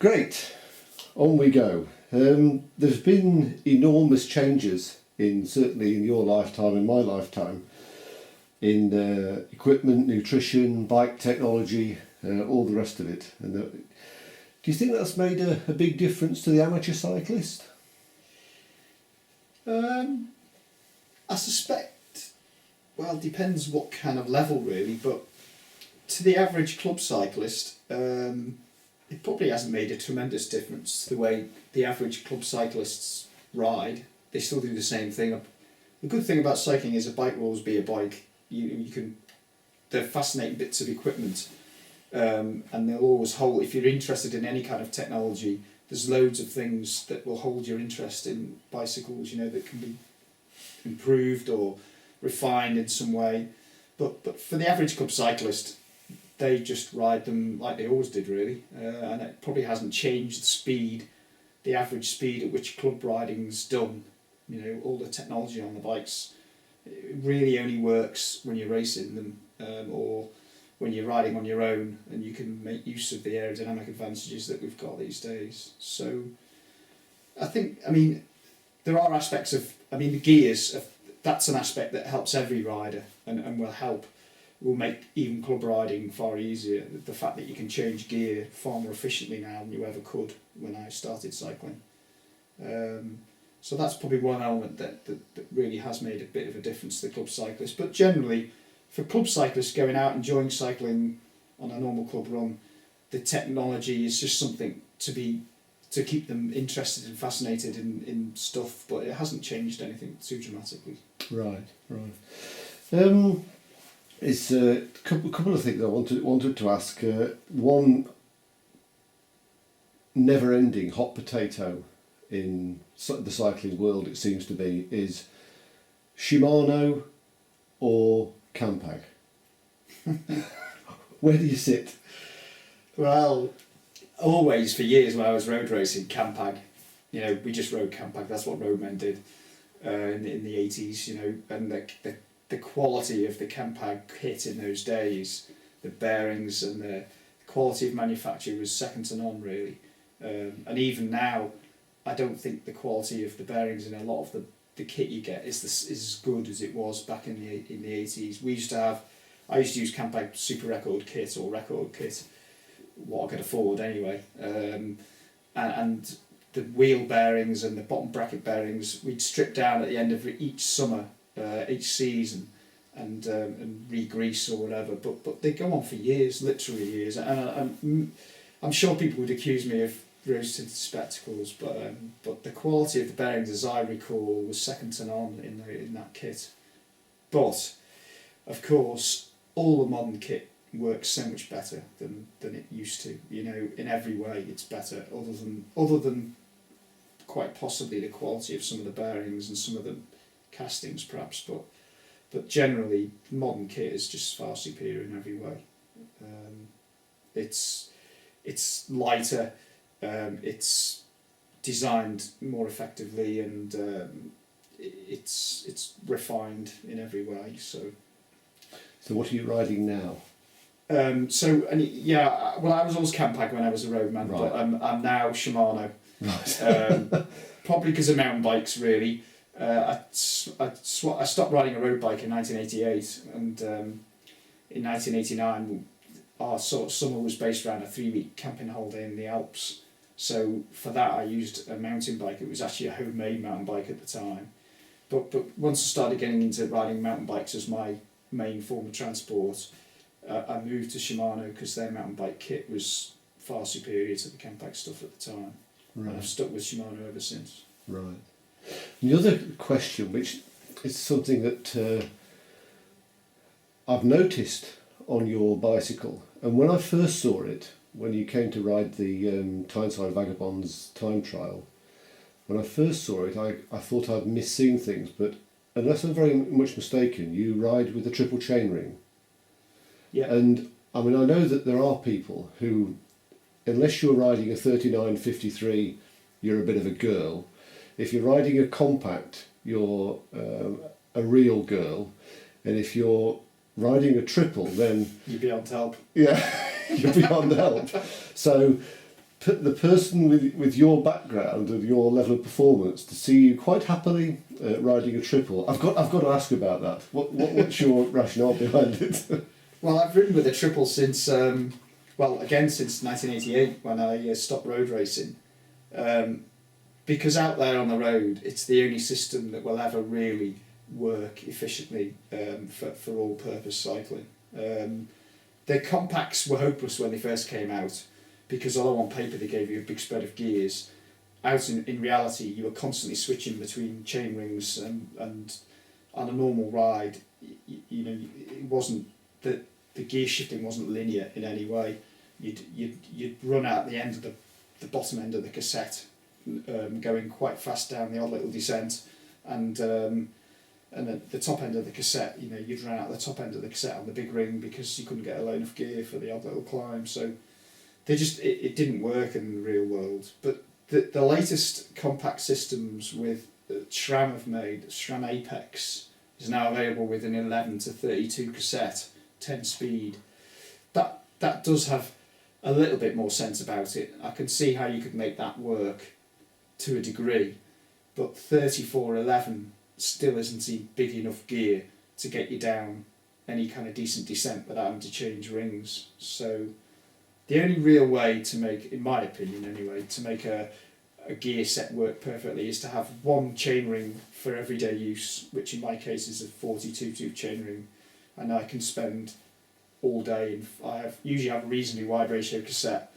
Great, on we go. There's been enormous changes certainly in your lifetime and my lifetime in equipment, nutrition, bike technology, all the rest of it. And do you think that's made a big difference to the amateur cyclist? I suspect, well, it depends what kind of level really, but to the average club cyclist, it probably hasn't made a tremendous difference the way the average club cyclists ride. They still do the same thing. The good thing about cycling is a bike will always be a bike. They're fascinating bits of equipment, and they'll always hold. If you're interested in any kind of technology, there's loads of things that will hold your interest in bicycles. That can be improved or refined in some way. But for the average club cyclist, they just ride them like they always did, really, and it probably hasn't changed the average speed at which club riding's done. All the technology on the bikes, it really only works when you're racing them, or when you're riding on your own, and you can make use of the aerodynamic advantages that we've got these days. So, I think, there are aspects of, the gears, that's an aspect that helps every rider and will make even club riding far easier. The fact that you can change gear far more efficiently now than you ever could when I started cycling. So that's probably one element that really has made a bit of a difference to the club cyclist. But generally, for club cyclists going out enjoying cycling on a normal club run, the technology is just something to keep them interested and fascinated in stuff, but it hasn't changed anything too dramatically. Right. It's a couple of things I wanted to ask. One never-ending hot potato in the cycling world, it seems to be, is Shimano or Campag. Where do you sit? Well, always for years when I was road racing, Campag. We just rode Campag. That's what roadmen did in the 80s. And the quality of the Campag kit in those days, the bearings and the quality of manufacture was second to none, really. And even now, I don't think the quality of the bearings in a lot of the kit you get is as good as it was back in the 80s. I used to use Campag Super Record kit or Record kit, what I could afford anyway. And the wheel bearings and the bottom bracket bearings we'd strip down at the end of each summer, each season, and re-grease or whatever. But they go on for years, literally years. And I'm sure people would accuse me of rose-tinted spectacles, but the quality of the bearings, as I recall, was second to none in that kit. But of course, all the modern kit works so much better than it used to. In every way, it's better. Other than quite possibly the quality of some of the bearings and some of the castings, perhaps. But generally, modern kit is just far superior in every way. It's lighter. It's designed more effectively, and it's refined in every way. So what are you riding now? I was always Campag when I was a roadman, right. But I'm now Shimano. Right. Probably because of mountain bikes, really. I stopped riding a road bike in 1988, and in 1989 our sort of summer was based around a 3-week camping holiday in the Alps. So for that I used a mountain bike. It was actually a homemade mountain bike at the time. But once I started getting into riding mountain bikes as my main form of transport, I moved to Shimano because their mountain bike kit was far superior to the Campag stuff at the time. Right. And I've stuck with Shimano ever since. Right. And the other question, which is something that I've noticed on your bicycle, and when I first saw it, when you came to ride the Tyneside Vagabonds time trial, when I first saw it, I thought I'd misseen things, but unless I'm very much mistaken, you ride with a triple chainring. Yeah. And I know that there are people who, unless you're riding a 3953, you're a bit of a girl. If you're riding a compact, you're a real girl. And if you're riding a triple, then you're beyond help. Yeah, you're beyond help. So the person with your background and your level of performance to see you quite happily riding a triple. I've got to ask about that. What's your rationale behind it? Well, I've ridden with a triple since, since 1988 when I stopped road racing. Because out there on the road, it's the only system that will ever really work efficiently for all-purpose cycling. The compacts were hopeless when they first came out, because although on paper they gave you a big spread of gears, out in reality you were constantly switching between chain rings, and on a normal ride, it wasn't the gear shifting wasn't linear in any way. You'd run out the end of the bottom end of the cassette, going quite fast down the odd little descent, and at the top end of the cassette, you'd run out the top end of the cassette on the big ring because you couldn't get a load of gear for the odd little climb. So it didn't work in the real world. But the latest compact systems with SRAM have made, SRAM Apex, is now available with an 11 to 32 cassette, 10 speed. That does have a little bit more sense about it. I can see how you could make that work to a degree, but 3411 still isn't big enough gear to get you down any kind of decent descent without having to change rings. So the only real way to make, in my opinion anyway, to make a gear set work perfectly is to have one chainring for everyday use, which in my case is a 42 tooth chainring, and I can spend all day. I usually have a reasonably wide ratio cassette.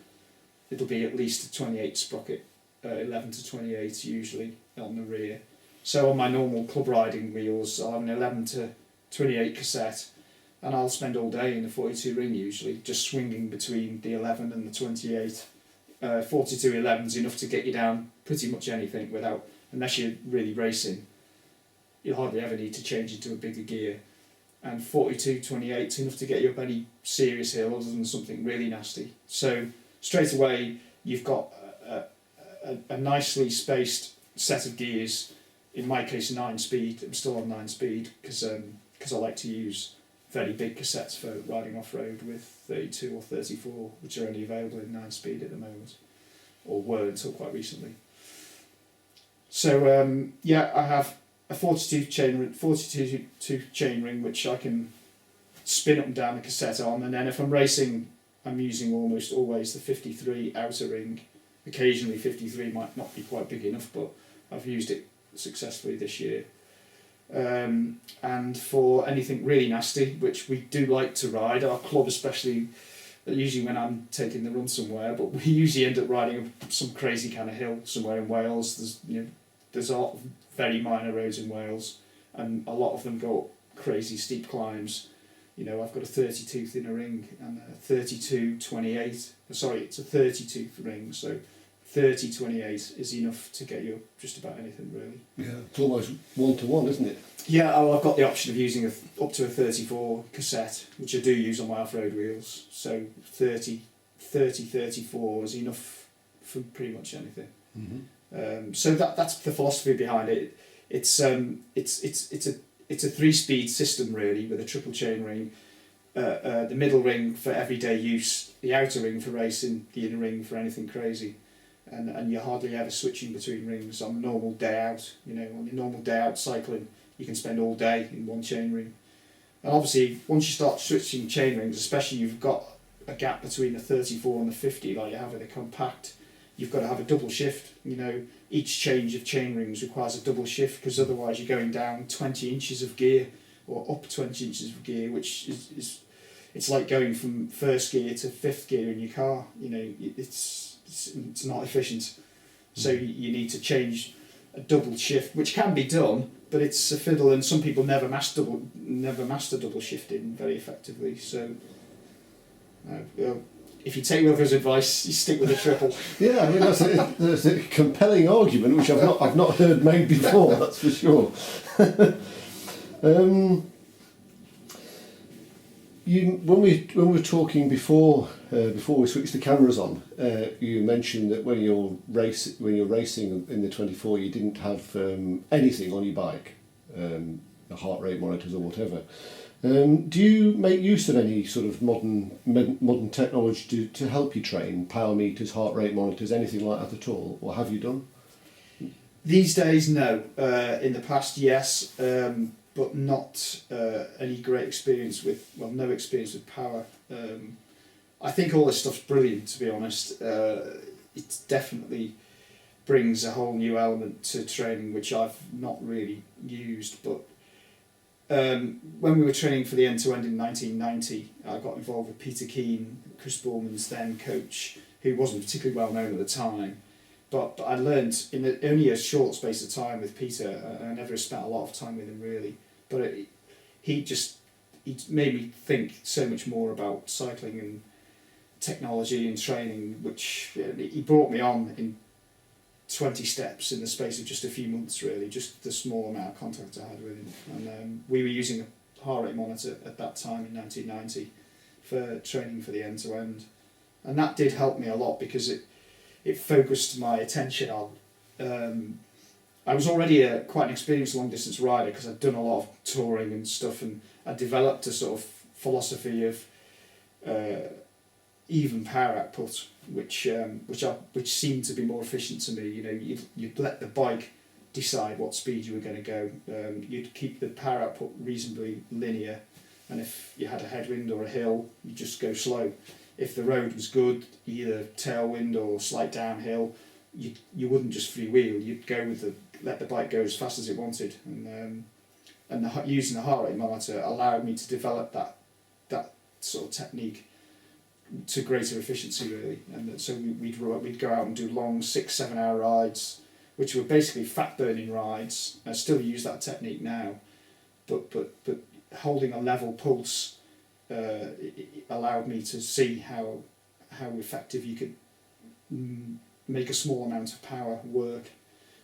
It'll be at least a 28 sprocket, 11 to 28 usually on the rear. So on my normal club riding wheels, I'll have an 11 to 28 cassette, and I'll spend all day in the 42 ring usually, just swinging between the 11 and the 28. 42 11's enough to get you down pretty much anything without, unless you're really racing, you hardly ever need to change into a bigger gear. And 42 28's enough to get you up any serious hill other than something really nasty. So straight away you've got a nicely spaced set of gears. In my case 9 speed. I'm still on 9 speed because I like to use very big cassettes for riding off-road with 32 or 34, which are only available in 9 speed at the moment, or were until quite recently. So I have a 42 chain ring which I can spin up and down the cassette on, and then if I'm racing I'm using almost always the 53 outer ring. Occasionally 53 might not be quite big enough, but I've used it successfully this year. And for anything really nasty, which we do like to ride, our club especially, usually when I'm taking the run somewhere, but we usually end up riding some crazy kind of hill somewhere in Wales. There's a lot of very minor roads in Wales, and a lot of them go up crazy steep climbs. I've got a 30 tooth in a ring and a 32 28. Sorry, it's a 30 tooth ring, so 30 28 is enough to get you up just about anything really. Yeah, it's almost 1-to-1, isn't it? Yeah, I've got the option of using up to a 34 cassette, which I do use on my off-road wheels. So 34 is enough for pretty much anything. Mm-hmm. So that's the philosophy behind it. It's a 3-speed system really, with a triple chain ring. The middle ring for everyday use, the outer ring for racing, the inner ring for anything crazy. And you're hardly ever switching between rings on a normal day out. On your normal day out cycling, you can spend all day in one chain ring. And obviously, once you start switching chain rings, especially you've got a gap between the 34 and the 50 like you have with a compact, you've got to have a double shift. Each change of chain rings requires a double shift, because otherwise you're going down 20 inches of gear, or up 20 inches of gear, which is it's like going from first gear to fifth gear in your car. It's not efficient. So you need to change a double shift, which can be done, but it's a fiddle, and some people never master double shifting very effectively. So if you take Wilco's advice, you stick with a triple. Yeah, I mean that's a compelling argument which I've not heard made before. That's for sure. When we were talking before we switched the cameras on, you mentioned that when you're racing in the 24, you didn't have anything on your bike, the heart rate monitors or whatever. Do you make use of any sort of modern technology to help you train? Power meters, heart rate monitors, anything like that at all? Or have you done? These days, no. In the past, yes, but not any great experience with, well, no experience with power. I think all this stuff's brilliant, to be honest. It definitely brings a whole new element to training, which I've not really used. But when we were training for the end-to-end in 1990, I got involved with Peter Keane, Chris Borman's then coach, who wasn't particularly well known at the time. But I learned in only a short space of time with Peter. I never spent a lot of time with him really, but he made me think so much more about cycling and technology and training, which he brought me on in 20 steps in the space of just a few months really, just the small amount of contact I had with him. And we were using a heart rate monitor at that time in 1990 for training for the end-to-end. And that did help me a lot because it focused my attention on. I was already quite an experienced long distance rider because I'd done a lot of touring and stuff, and I developed a sort of philosophy of even power output, which seemed to be more efficient to me. You know, you'd let the bike decide what speed you were going to go. You'd keep the power output reasonably linear, and if you had a headwind or a hill, you just go slow. If the road was good, either tailwind or slight downhill, you wouldn't just freewheel. You'd go with let the bike go as fast as it wanted. And using the heart rate monitor allowed me to develop that sort of technique to greater efficiency really. And so we'd go out and do long 6-7 hour rides, which were basically fat burning rides. I still use that technique now, but holding a level pulse. It allowed me to see how effective you could make a small amount of power work.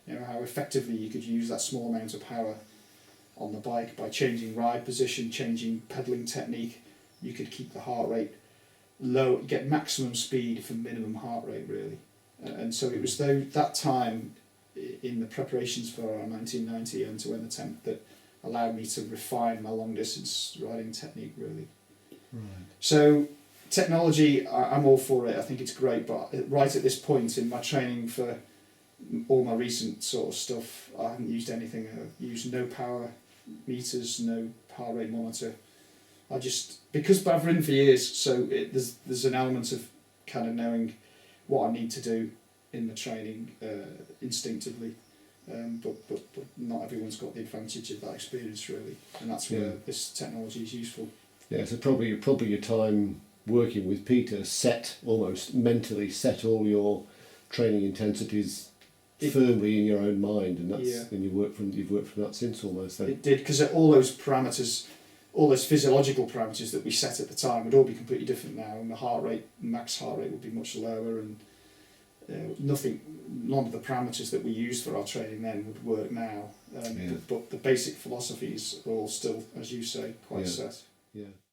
You know, how effectively you could use that small amount of power on the bike by changing ride position, changing pedalling technique. You could keep the heart rate low, get maximum speed for minimum heart rate really. And so it was that time in the preparations for our 1990 end-to-end attempt that allowed me to refine my long distance riding technique really. Right. So technology, I'm all for it. I think it's great, but right at this point in my training for all my recent sort of stuff, I haven't used anything. I've used no power meters, no heart rate monitor. Because I've ridden for years, so there's an element of kind of knowing what I need to do in the training instinctively. But not everyone's got the advantage of that experience really, and that's where this technology is useful. Yeah, so probably your time working with Peter almost mentally set all your training intensities firmly in your own mind, and you've worked from that since almost. Then. It did, because all those parameters, all those physiological parameters that we set at the time would all be completely different now, and the max heart rate would be much lower, and none of the parameters that we used for our training then would work now. But the basic philosophies are all still, as you say, quite set. Yeah.